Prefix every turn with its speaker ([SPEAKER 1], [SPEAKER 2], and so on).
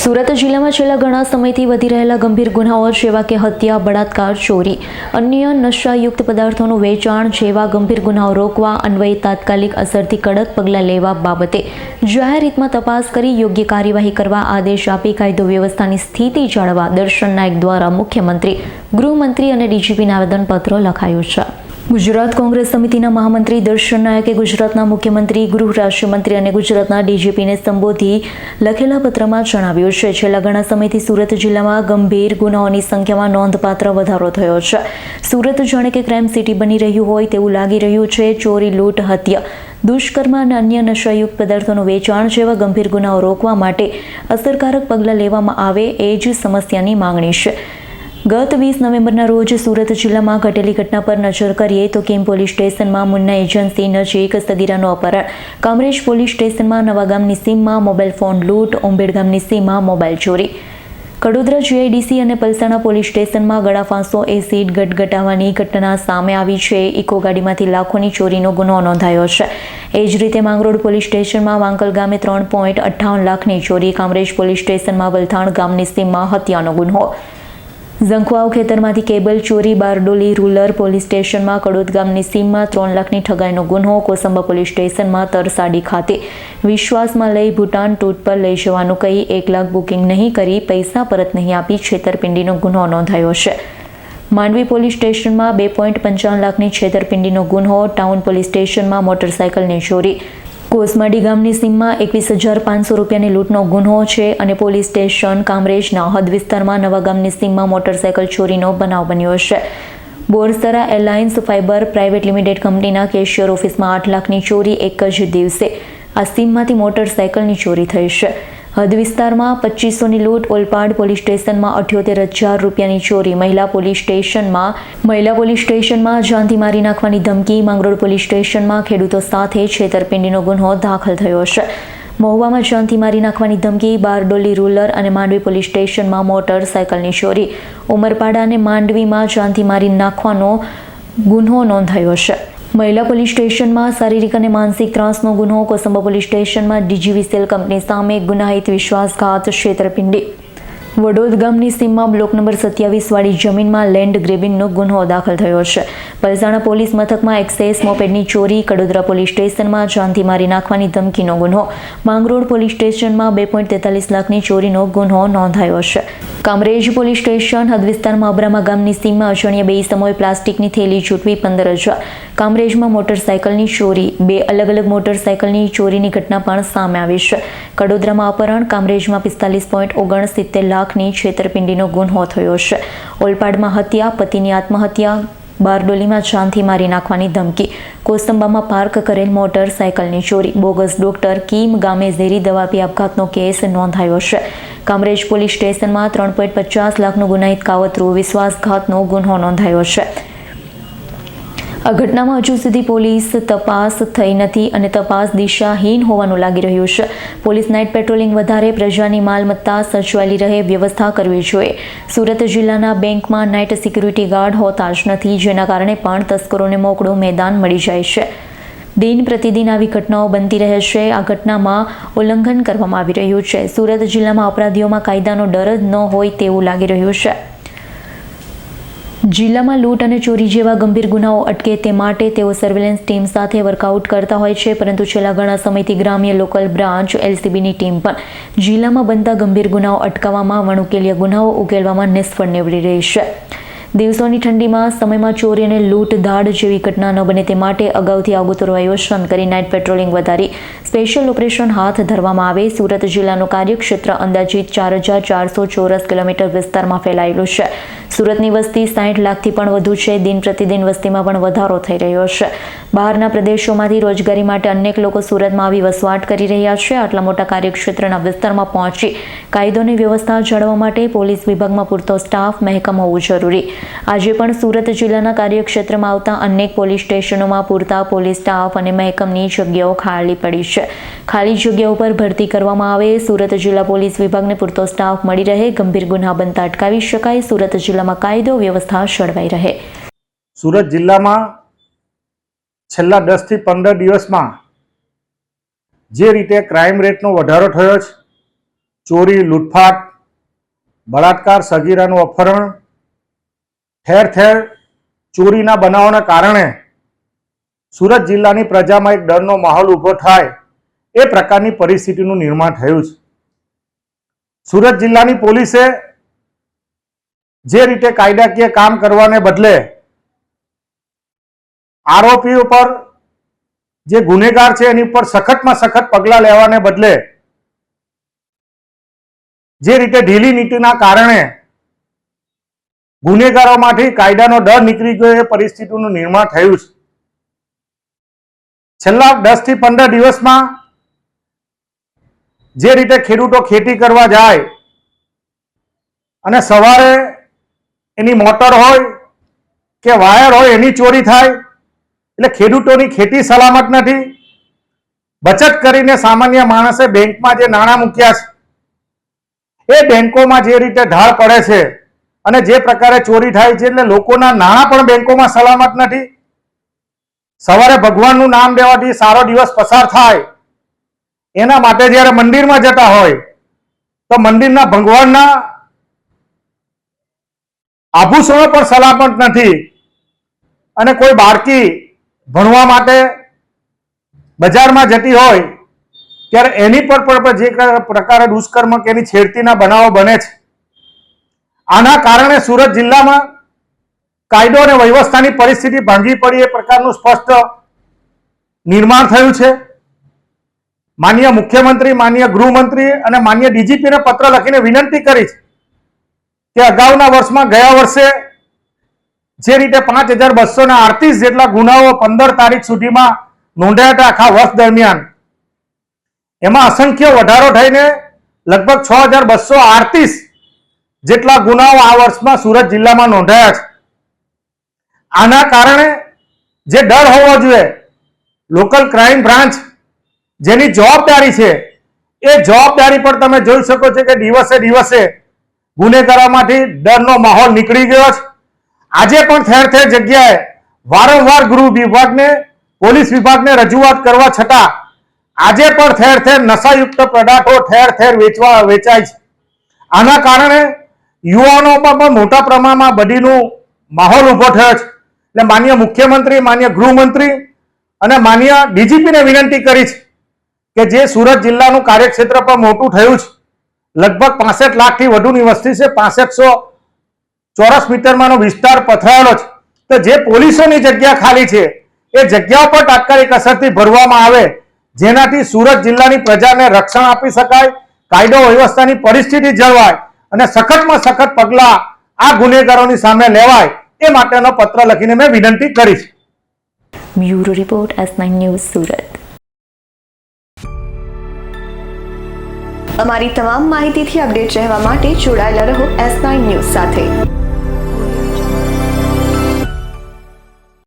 [SPEAKER 1] સુરત જિલ્લામાં છેલ્લા ઘણા સમયથી વધી રહેલા ગંભીર ગુનાઓ જેવા કે હત્યા, બળાત્કાર, ચોરી, અન્ય નશાયુક્ત પદાર્થોનું વેચાણ જેવા ગંભીર ગુનાઓ રોકવા અન્વયે તાત્કાલિક અસરથી કડક પગલાં લેવા બાબતે જાહેર હિતમાં તપાસ કરી યોગ્ય કાર્યવાહી કરવા આદેશ આપી કાયદો વ્યવસ્થાની સ્થિતિ જાળવવા દર્શન નાયક દ્વારા મુખ્યમંત્રી, ગૃહમંત્રી અને ડીજીપીને આવેદનપત્ર લખાયું છે। ગુજરાત કોંગ્રેસ સમિતિના મહામંત્રી દર્શન નાયકે ગુજરાતના મુખ્યમંત્રી, ગૃહ રાજ્યમંત્રી અને ગુજરાતના ડીજીપીને સંબોધી લખેલા પત્રમાં જણાવ્યું છે, છેલ્લા ઘણા સમયથી સુરત જિલ્લામાં ગંભીર ગુનાઓની સંખ્યામાં નોંધપાત્ર વધારો થયો છે। સુરત જાણે કે ક્રાઇમ સિટી બની રહ્યું હોય તેવું લાગી રહ્યું છે। ચોરી, લૂંટ, હત્યા, દુષ્કર્મ અને અન્ય નશાયુક્ત પદાર્થોનું વેચાણ જેવા ગંભીર ગુનાઓ રોકવા માટે અસરકારક પગલાં લેવામાં આવે એ જ સમસ્યાની માંગણી છે। ગત 20 નવેમ્બરના રોજ સુરત જિલ્લામાં ઘટેલી ઘટના પર નજર કરીએ તો કિમ પોલીસ સ્ટેશનમાં મુન્ના એજન્સી નજીક સગીરાનું અપહરણ, કામરેજ પોલીસ સ્ટેશનમાં નવાગામની સીમમાં મોબાઈલ ફોન લૂંટ, ઉંબેડ ગામની સીમમાં મોબાઈલ ચોરી, કડોદરા જીઆઈડીસી અને પલસાણા પોલીસ સ્ટેશનમાં ગળાફાંસો એસિડ ગટગટાવવાની ઘટના સામે આવી છે। ઇકો ગાડીમાંથી લાખોની ચોરીનો ગુનો નોંધાયો છે। એ જ રીતે માંગરોળ પોલીસ સ્ટેશનમાં વાંકલ ગામે 3.58 લાખની ચોરી, કામરેજ પોલીસ સ્ટેશનમાં વલથાણ ગામની સીમમાં હત્યાનો ગુનો, ઝંખવાવ ખેતરમાંથી કેબલ ચોરી, બારડોલી રૂરલ પોલીસ સ્ટેશનમાં કડોદ ગામની સીમમાં 3 લાખની ઠગાઈનો ગુનો, કોસંબા પોલીસ સ્ટેશનમાં તરસાડી ખાતે વિશ્વાસમાં લઈ ભૂટાન ટૂર પર લઈ જવાનું કહી 1 લાખ બુકિંગ નહીં કરી પૈસા પરત નહીં આપી છેતરપિંડીનો ગુનો નોંધાયો છે। માંડવી પોલીસ સ્ટેશનમાં 2.55 લાખની છેતરપિંડીનો ગુનો, ટાઉન પોલીસ સ્ટેશનમાં મોટરસાયકલની ચોરી, કોસમાડી ગામની સીમમાં 21,500 રૂપિયાની લૂંટનો ગુનો છે અને પોલીસ સ્ટેશન કામરેજના હદ વિસ્તારમાં નવા ગામની સીમમાં મોટરસાયકલ ચોરીનો બનાવ બન્યો છે। બોરસરા એલાયન્સ ફાઇબર પ્રાઇવેટ લિમિટેડ કંપનીના કેશિયર ઓફિસમાં 8 લાખની ચોરી એક જ દિવસે આ સીમમાંથી મોટરસાયકલની ચોરી થઈ છે। હદ વિસ્તારમાં 2500ની લૂંટ, ઓલપાડ પોલીસ સ્ટેશનમાં 78,000 રૂપિયાની ચોરી, મહિલા પોલીસ સ્ટેશનમાં જાનથી મારી નાખવાની ધમકી, માંગરોળ પોલીસ સ્ટેશનમાં ખેડૂતો સાથે છેતરપિંડીનો ગુનો દાખલ થયો છે। મહુવામાં જાનથી મારી નાખવાની ધમકી, બારડોલી રૂરલ અને માંડવી પોલીસ સ્ટેશનમાં મોટરસાયકલની ચોરી, ઉમરપાડા અને માંડવીમાં જાનથી મારી નાખવાનો ગુનો નોંધાયો છે। મહિલા પોલીસ સ્ટેશનમાં શારીરિક અને માનસિક ત્રાસનો ગુનો, કોસંબા પોલીસ સ્ટેશનમાં ડીજીવીસીએલ કંપની સામે ગુનાહિત વિશ્વાસઘાત છેતરપિંડી, વડોદ ગામની સીમમાં બ્લોક નંબર 27 વાળી જમીનમાં લેન્ડ ગ્રેબિંગનો ગુનો દાખલ થયો છે। પલસાણા પોલીસ મથકમાં એક્સેસ મોપેડની ચોરી, કડોદરા પોલીસ સ્ટેશનમાં જાનથી મારી નાખવાની ધમકીનો ગુનો, માંગરોળ પોલીસ સ્ટેશનમાં 2.43 લાખની ચોરીનો ગુનો નોંધાયો છે। કામરેજ પોલીસ સ્ટેશન હદ વિસ્તારમાં અબ્રામા ગામની સીમમાં અજાણ્યા 2 ઇસમોએ પ્લાસ્ટિકની થેલી ઝૂંટવી 15,000, કામરેજમાં મોટરસાયકલની ચોરી, 2 અલગ મોટરસાયકલની ચોરીની ઘટના પણ સામે આવી છે। કડોદરામાં અપહરણ, કામરેજમાં 45.69 લાખની છેતરપિંડીનો ગુનો થયો છે। ઓલપાડમાં હત્યા, પતિની આત્મહત્યા, બારડોલીમાં જાનથી મારી નાખવાની ધમકી, કોસંબામાં પાર્ક કરેલ મોટરસાયકલની ચોરી, બોગસ ડોક્ટર કિમ ગામે ઝેરી દવા આપી આપઘાતનો કેસ નોંધાયો છે। કામરેજ પોલીસ સ્ટેશનમાં 3.50 લાખનું ગુનાહિત કાવતરું, વિશ્વાસઘાતનો ગુનો નોંધાયો છે। આ ઘટનામાં હજુ સુધી પોલીસ તપાસ થઈ નથી અને તપાસ દિશાહીન હોવાનું લાગી રહ્યું છે। પોલીસ નાઇટ પેટ્રોલિંગ વધારે, પ્રજાની માલમત્તા સચવાયેલી રહે વ્યવસ્થા કરવી જોઈએ। સુરત જિલ્લાના બેંકમાં નાઇટ સિક્યુરિટી ગાર્ડ હોતા જ નથી, જેના કારણે પણ તસ્કરોને મોકળું મેદાન મળી જાય છે। દિન પ્રતિદિન આવી ઘટનાઓ બનતી રહે છે। આ ઘટનામાં ઉલ્લંઘન કરવામાં આવી રહ્યું છે। સુરત જિલ્લામાં અપરાધીઓમાં કાયદાનો ડર જ ન હોય તેવું લાગી રહ્યું છે। જિલ્લામાં લૂંટ અને ચોરી જેવા ગંભીર ગુનાઓ અટકે તે માટે તેઓ સર્વેલન્સ ટીમ સાથે વર્કઆઉટ કરતા હોય છે, પરંતુ છેલ્લા ઘણા સમયથી ગ્રામ્ય લોકલ બ્રાન્ચ એલસીબીની ટીમ પણ જિલ્લામાં બનતા ગંભીર ગુનાઓ અટકાવવામાં, વણુકેલિયા ગુનાઓ ઉકેલવામાં નિષ્ફળ નીવડી રહી છે। દિવસોની ઠંડીમાં સમયમાં ચોરી અને લૂંટ ધાડ જેવી ઘટના ન બને તે માટે અગાઉથી આગોતરું આયોજન કરી નાઇટ પેટ્રોલિંગ વધારી સ્પેશિયલ ઓપરેશન હાથ ધરવામાં આવે। સુરત જિલ્લાનું કાર્યક્ષેત્ર અંદાજિત 4,400 ચોરસ કિલોમીટર વિસ્તારમાં ફેલાયેલું છે। સુરતની વસ્તી 60 લાખથી પણ વધુ છે। દિન પ્રતિદિન વસ્તીમાં પણ વધારો થઈ રહ્યો છે। બહારના પ્રદેશોમાંથી રોજગારી માટે અનેક લોકો સુરતમાં આવી વસવાટ કરી રહ્યા છે। આટલા મોટા કાર્યક્ષેત્રના વિસ્તારમાં પહોંચી કાયદોની વ્યવસ્થા જાળવવા માટે પોલીસ વિભાગમાં પૂરતો સ્ટાફ મહેકમ હોવું જરૂરી। આજે પણ સુરત જિલ્લાના કાર્યક્ષેત્રમાં આવતા અનેક પોલીસ સ્ટેશનોમાં પૂરતા પોલીસ સ્ટાફ અને મહેકમની જગ્યાઓ ખાલી પડી છે। ખાલી જગ્યાઓ પર ભરતી કરવામાં આવે। સુરત જિલ્લા પોલીસ વિભાગને પૂરતો સ્ટાફ મળી રહે, ગંભીર ગુના બનતા અટકાવી શકાય, સુરત જિલ્લામાં કાયદો વ્યવસ્થા જળવાઈ રહે।
[SPEAKER 2] સુરત જિલ્લામાં છેલ્લા 10 થી 15 દિવસમાં જે રીતે ક્રાઇમ રેટનો વધારો થયો છે ચોરી, લૂંટફાટ, બળાત્કાર, સગીરાનું અપહરણ, ઠેર ઠેર ચોરીના બનાવોના કારણે સુરત જિલ્લાની પ્રજામાં એક ડરનો માહોલ ઊભો થાય એ પ્રકારની પરિસ્થિતિનું નિર્માણ થયું છે. સુરત જિલ્લાની પોલીસે જે રીતે કાયદાકીય કામ કરવાને બદલે આરોપીઓ પર, જે ગુનેગાર છે એની પર સખતમાં સખત પગલાં લેવાને બદલે જે રીતે ઢીલી નીતિના કારણે ગુનેગારોમાંથી કાયદાનો ડર નીકળી ગયો એ પરિસ્થિતિનું નિર્માણ થયું છે. છેલ્લા 10 થી 15 દિવસમાં જે રીતે ખેડૂતો ખેતી કરવા જાય અને સવારે એની મોટર હોય કે વાયર હોય એની ચોરી થાય, એટલે ખેડૂતોની ખેતી સલામત નથી. બચત કરીને સામાન્ય માણસે બેંકમાં જે નાણાં મૂક્યા છે એ બેંકોમાં જે રીતે ઢાળ પડે છે અને જે પ્રકારે ચોરી થાય છે, એટલે લોકોના નાણાં પણ બેંકોમાં સલામત નથી. સવારે ભગવાનનું નામ લેવાથી સારો દિવસ પસાર થાય એના માટે જ્યારે મંદિરમાં જતા હોય તો મંદિરના ભગવાનના આભૂષણો પણ સલામત નથી. અને કોઈ બાળકી ભણવા માટે બજારમાં જતી હોય ત્યારે એની પર પણ જે પ્રકારે દુષ્કર્મ કે એની છેડતીના બનાવો બને છે. આના કારણે સુરત જિલ્લામાં કાયદો અને વ્યવસ્થાની પરિસ્થિતિ ભાંગી પડી એ પ્રકારનું સ્પષ્ટ નિર્માણ થયું છે. માનનીય મુખ્યમંત્રી, માનનીય ગૃહમંત્રી અને માનનીય ડીજીપીને પત્ર લખીને વિનંતી કરી છે કે અગાઉના વર્ષમાં, ગયા વર્ષે જે રીતે 5238 જેટલા ગુનાઓ 15 તારીખ સુધીમાં નોંધાયા હતા આખા વર્ષ દરમિયાન, એમાં અસંખ્ય વધારો થઈને લગભગ 6238 જેટલા ગુનાઓ આ વર્ષમાં સુરત જિલ્લામાં નોંધાયા છે. આના કારણે જે ડર હોવો જોઈએ, લોકલ ક્રાઇમ બ્રાન્ચ જેની જવાબદારી છે એ જવાબદારી પર તમે જોઈ શકો છો કે દિવસે દિવસે ગુનેગારોમાંથી ડરનો માહોલ નીકળી ગયો છે. આજે પણ ઠેર ઠેર જગ્યાએ વારંવાર ગૃહ વિભાગને, પોલીસ વિભાગને રજૂઆત કરવા છતાં આજે પણ ઠેર ઠેર નશાયુક્ત પદાર્થો ઠેર ઠેર વેચાય છે. આના કારણે યુવાનોમાં પણ મોટા પ્રમાણમાં બદીનું માહોલ ઉભો થયો છે. એટલે માનનીય મુખ્યમંત્રી, માનનીય ગૃહમંત્રી અને માનનીય ડીજીપીને વિનંતી કરી છે કે જે સુરત જિલ્લાનું કાર્યક્ષેત્ર પણ મોટું થયું છે, લગભગ 65 લાખથી વધુની વસ્તી છે, 6500 ચોરસ મીટરમાંનો વિસ્તાર પથરાયેલો છે, તો જે પોલીસોની જગ્યા ખાલી છે એ જગ્યાઓ પર તાત્કાલિક અસરથી ભરવામાં આવે, જેનાથી સુરત જિલ્લાની પ્રજાને રક્ષણ આપી શકાય, કાયદો વ્યવસ્થાની પરિસ્થિતિ જળવાય અને સખતમાં સખત પગલાં આ ગુનેગારોની સામે લેવાય એ માટેનો પત્ર લખીને મેં વિનંતી કરી છે.
[SPEAKER 1] Bureau report S9 news Surat.
[SPEAKER 3] અમારી તમામ માહિતીથી અપડેટ રહેવા માટે જોડાયેલા રહો S9 ન્યૂઝ સાથે.